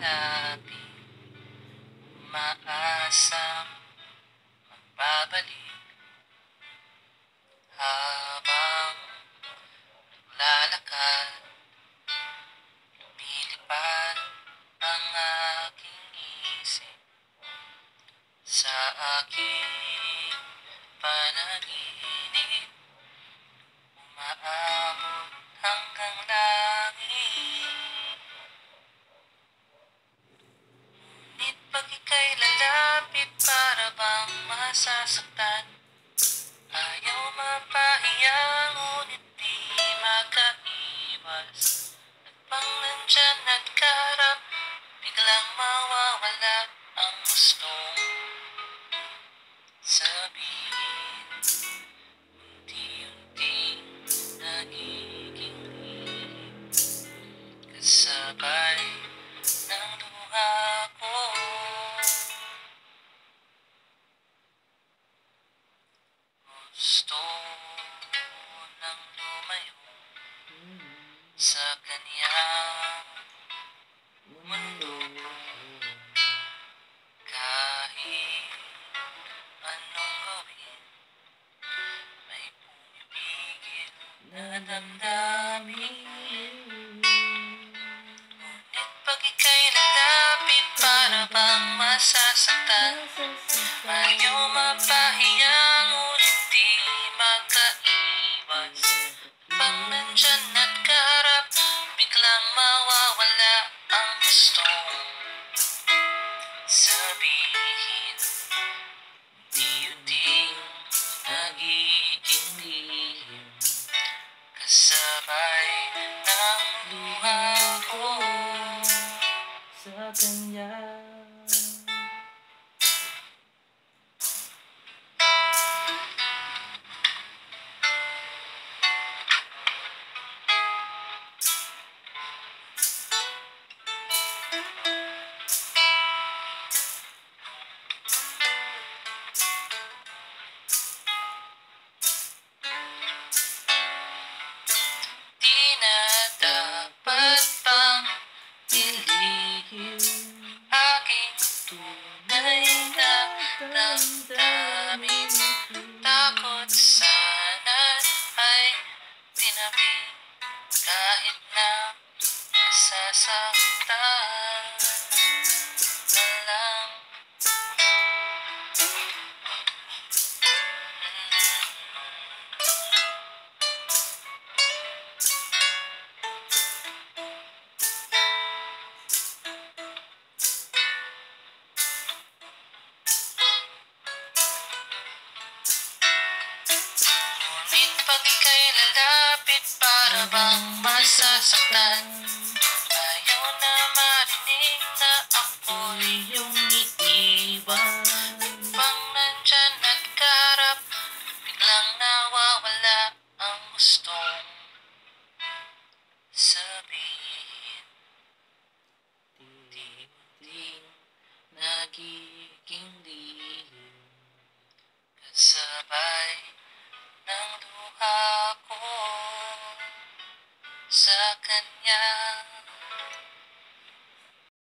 lagi umaasang magbabalik habang naglalakad. Lumilipad ang aking isip sa aking panaginip, umaabot hanggang langit. Ngunit pag ika'y lalapit, para bang masasaktan. Ayaw mapahiya, ngunit di makaiwas. At pang nandyan at kaharap, biglang mawawala ang gustong sabihin. Unti-unting nagiging lihim, kasabay ng luha ko. Gusto nang lumayo sa kanyang mundo, kahit anong gawin, may pumipigil na damdamin. Ngunit pag ika'y lalapit, para bang masasaktan. Ayaw mapahiya, ngunit di makaiwas. Pag nandyan at kaharap, biglang mawawala ang gustong sabihin. Unti-unting nagiging lihim, kasabay ng luha ko sa kanya. Di na dapat pang ilihim aking tunay na damdamin. Takot sana ay tinabi, kahit na masasaktan na lang. Ngunit pag ika'y lalapit, para bang masasaktan. Ayaw na marinig na ako'y iyong iiwan. Pang nandyan at kaharap, biglang nawawala ang gustong sabihin. Unti-unting nagiging lihim, kasabay ng luha ko sa kanya.